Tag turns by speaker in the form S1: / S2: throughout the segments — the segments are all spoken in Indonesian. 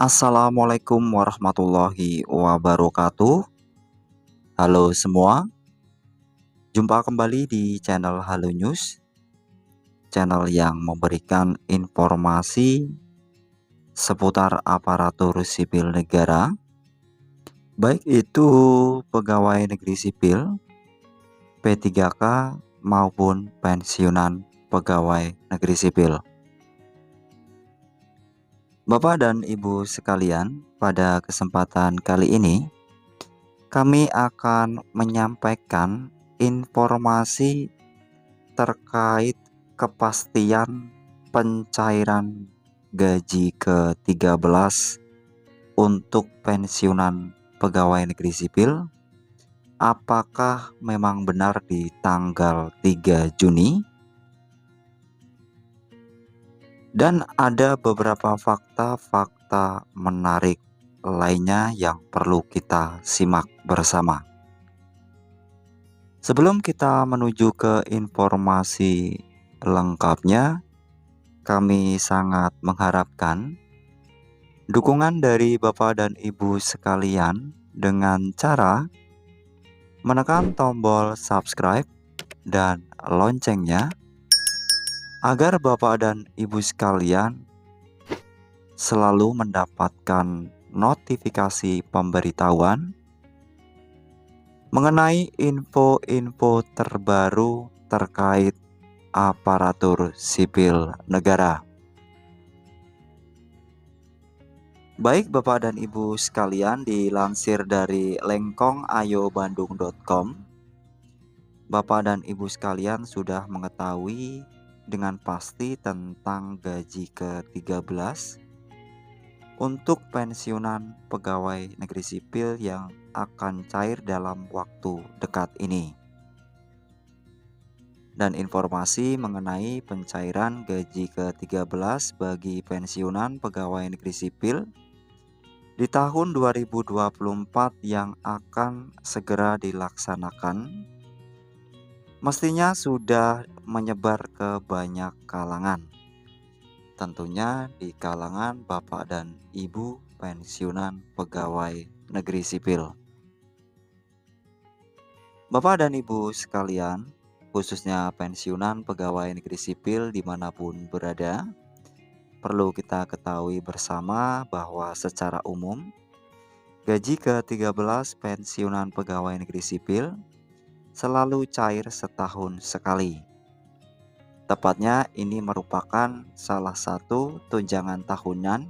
S1: Assalamualaikum warahmatullahi wabarakatuh. Halo semua, jumpa kembali di channel Halo News, channel yang memberikan informasi seputar aparatur sipil negara, baik itu pegawai negeri sipil, P3K maupun pensiunan pegawai negeri sipil. Bapak dan Ibu sekalian, pada kesempatan kali ini kami akan menyampaikan informasi terkait kepastian pencairan gaji ke-13 untuk pensiunan pegawai negeri sipil. Apakah memang benar di tanggal 3 Juni? Dan ada beberapa fakta-fakta menarik lainnya yang perlu kita simak bersama. Sebelum kita menuju ke informasi lengkapnya, kami sangat mengharapkan dukungan dari Bapak dan Ibu sekalian dengan cara menekan tombol subscribe dan loncengnya agar Bapak dan Ibu sekalian selalu mendapatkan notifikasi pemberitahuan mengenai info-info terbaru terkait aparatur sipil negara. Baik Bapak dan Ibu sekalian, dilansir dari lengkongayobandung.com, Bapak dan Ibu sekalian sudah mengetahui dengan pasti tentang gaji ke-13 untuk pensiunan pegawai negeri sipil yang akan cair dalam waktu dekat ini. Dan informasi mengenai pencairan gaji ke-13 bagi pensiunan pegawai negeri sipil di tahun 2024 yang akan segera dilaksanakan mestinya sudah menyebar ke banyak kalangan. Tentunya di kalangan Bapak dan Ibu pensiunan pegawai negeri sipil. Bapak dan Ibu sekalian, khususnya pensiunan pegawai negeri sipil dimanapun berada, perlu kita ketahui bersama bahwa secara umum gaji ke-13 pensiunan pegawai negeri sipil selalu cair setahun sekali. Tepatnya ini merupakan salah satu tunjangan tahunan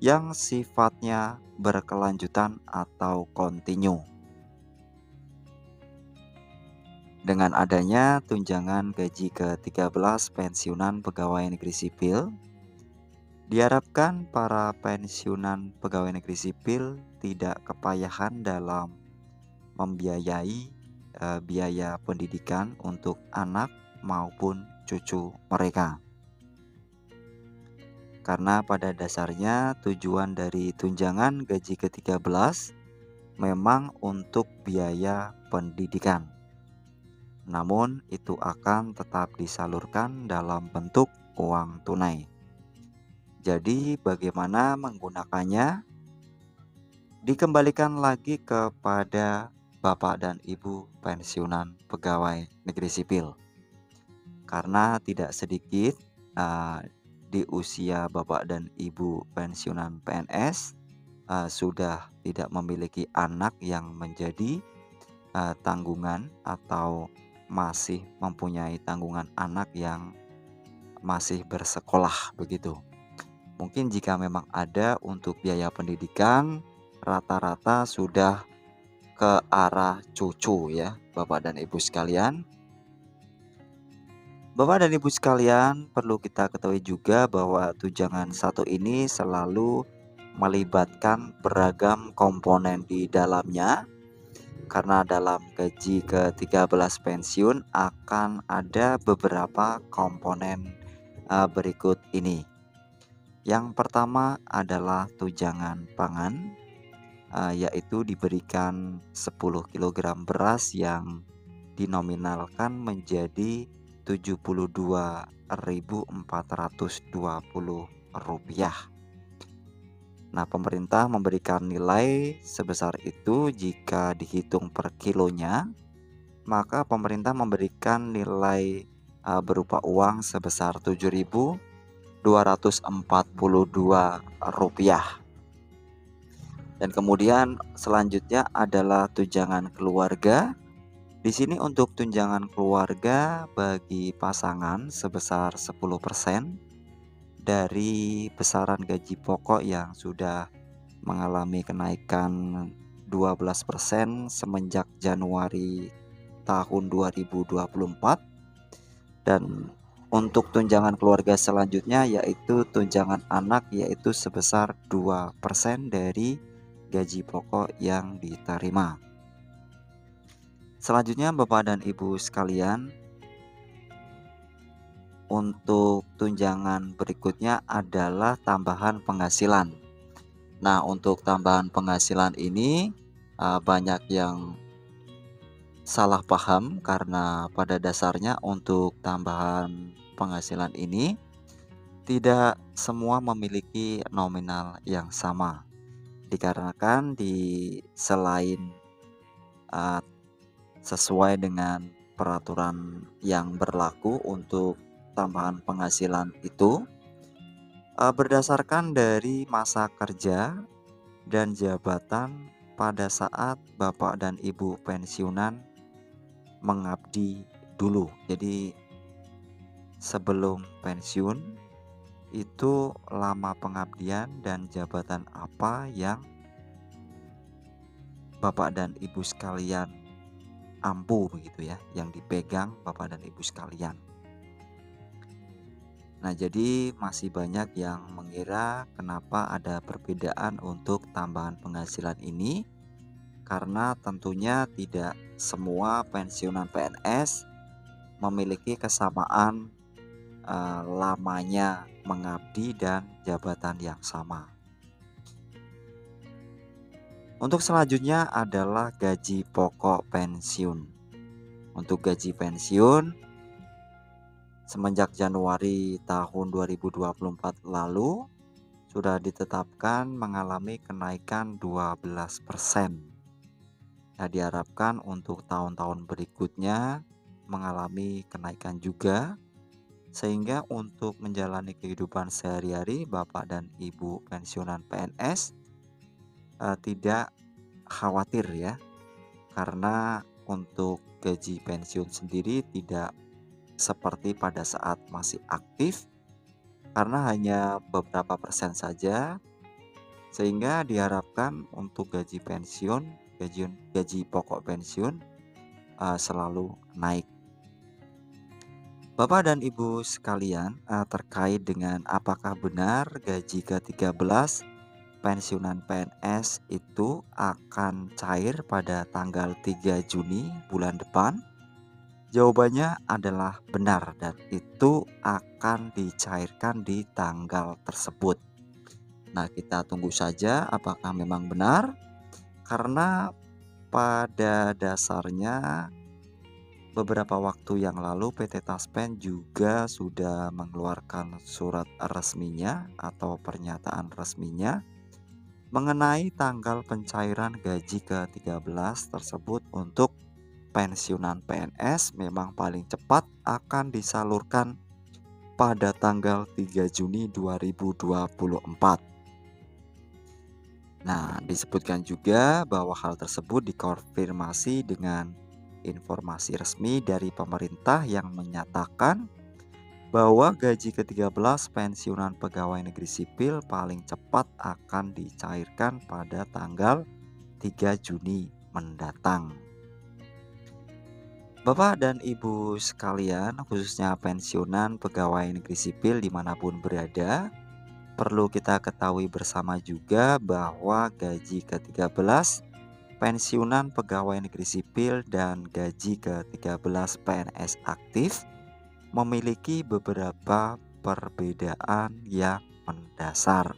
S1: yang sifatnya berkelanjutan atau kontinu. Dengan adanya tunjangan gaji ke-13 pensiunan pegawai negeri sipil, diharapkan para pensiunan pegawai negeri sipil tidak kepayahan dalam membiayai biaya pendidikan untuk anak maupun cucu mereka. Karena pada dasarnya tujuan dari tunjangan gaji ke-13 memang untuk biaya pendidikan. Namun itu akan tetap disalurkan dalam bentuk uang tunai. Jadi bagaimana menggunakannya? Dikembalikan lagi kepada Bapak dan Ibu pensiunan pegawai negeri sipil. Karena tidak sedikit di usia Bapak dan Ibu pensiunan PNS sudah tidak memiliki anak yang menjadi tanggungan atau masih mempunyai tanggungan anak yang masih bersekolah begitu. Mungkin jika memang ada untuk biaya pendidikan, rata-rata sudah ke arah cucu ya Bapak dan Ibu sekalian. Bapak dan Ibu sekalian, perlu kita ketahui juga bahwa tunjangan satu ini selalu melibatkan beragam komponen di dalamnya. Karena dalam gaji ke-13 pensiun akan ada beberapa komponen berikut ini. Yang pertama adalah tunjangan pangan, yaitu diberikan 10 kg beras yang dinominalkan menjadi Rp72.420. Nah, pemerintah memberikan nilai sebesar itu jika dihitung per kilonya, maka pemerintah memberikan nilai berupa uang sebesar Rp7.242. Dan kemudian selanjutnya adalah tunjangan keluarga. Di sini untuk tunjangan keluarga bagi pasangan sebesar 10% dari besaran gaji pokok yang sudah mengalami kenaikan 12% semenjak Januari tahun 2024. Dan untuk tunjangan keluarga selanjutnya yaitu tunjangan anak, yaitu sebesar 2% dari gaji pokok yang diterima. Selanjutnya Bapak dan Ibu sekalian, untuk tunjangan berikutnya adalah tambahan penghasilan. Nah, untuk tambahan penghasilan ini banyak yang salah paham karena pada dasarnya untuk tambahan penghasilan ini tidak semua memiliki nominal yang sama. Dikarenakan selain uh, sesuai dengan peraturan yang berlaku untuk tambahan penghasilan itu berdasarkan dari masa kerja dan jabatan pada saat Bapak dan Ibu pensiunan mengabdi dulu. Jadi sebelum pensiun itu lama pengabdian dan jabatan apa yang Bapak dan Ibu sekalian ampu begitu ya, yang dipegang Bapak dan Ibu sekalian. Nah, jadi masih banyak yang mengira kenapa ada perbedaan untuk tambahan penghasilan ini, karena tentunya tidak semua pensiunan PNS memiliki kesamaan lamanya mengabdi dan jabatan yang sama. Untuk selanjutnya adalah gaji pokok pensiun. Untuk gaji pensiun semenjak Januari tahun 2024 lalu sudah ditetapkan mengalami kenaikan 12%. Nah, diharapkan untuk tahun-tahun berikutnya mengalami kenaikan juga, sehingga untuk menjalani kehidupan sehari-hari Bapak dan Ibu pensiunan PNS tidak khawatir ya, karena untuk gaji pensiun sendiri tidak seperti pada saat masih aktif, karena hanya beberapa persen saja, sehingga diharapkan untuk gaji pokok pensiun selalu naik. Bapak dan Ibu sekalian, terkait dengan apakah benar gaji ke-13 pensiunan PNS itu akan cair pada tanggal 3 Juni bulan depan? Jawabannya adalah benar, dan itu akan dicairkan di tanggal tersebut. Nah, kita tunggu saja apakah memang benar, karena pada dasarnya beberapa waktu yang lalu PT Taspen juga sudah mengeluarkan surat resminya atau pernyataan resminya mengenai tanggal pencairan gaji ke-13 tersebut. Untuk pensiunan PNS memang paling cepat akan disalurkan pada tanggal 3 Juni 2024. Nah, disebutkan juga bahwa hal tersebut dikonfirmasi dengan informasi resmi dari pemerintah yang menyatakan bahwa gaji ke-13 pensiunan pegawai negeri sipil paling cepat akan dicairkan pada tanggal 3 Juni mendatang. Bapak dan Ibu sekalian, khususnya pensiunan pegawai negeri sipil dimanapun berada, perlu kita ketahui bersama juga bahwa gaji ke-13 pensiunan pegawai negeri sipil dan gaji ke-13 PNS aktif memiliki beberapa perbedaan yang mendasar.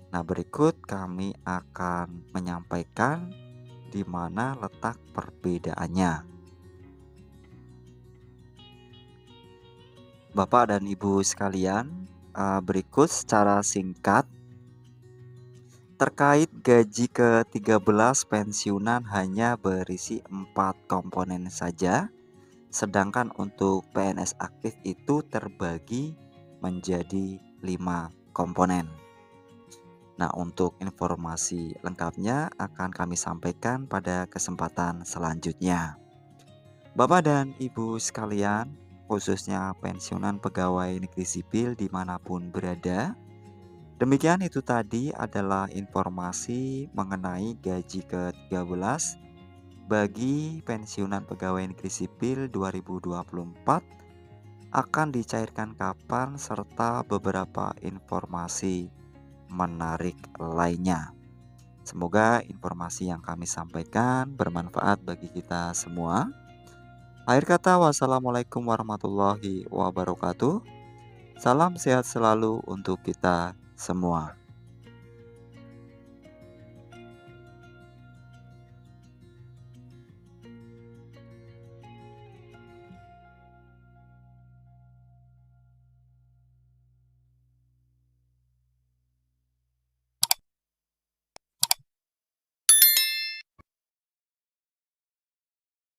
S1: Nah, berikut kami akan menyampaikan di mana letak perbedaannya. Bapak dan Ibu sekalian, berikut secara singkat Terkait gaji ke-13 pensiunan hanya berisi 4 komponen saja, sedangkan untuk PNS aktif itu terbagi menjadi 5 komponen. Nah, untuk informasi lengkapnya akan kami sampaikan pada kesempatan selanjutnya. Bapak dan Ibu sekalian, khususnya pensiunan pegawai negeri sipil dimanapun berada, demikian itu tadi adalah informasi mengenai gaji ke-13 bagi pensiunan pegawai negeri sipil 2024 akan dicairkan kapan serta beberapa informasi menarik lainnya. Semoga informasi yang kami sampaikan bermanfaat bagi kita semua. Akhir kata, wassalamualaikum warahmatullahi wabarakatuh. Salam sehat selalu untuk kita semua.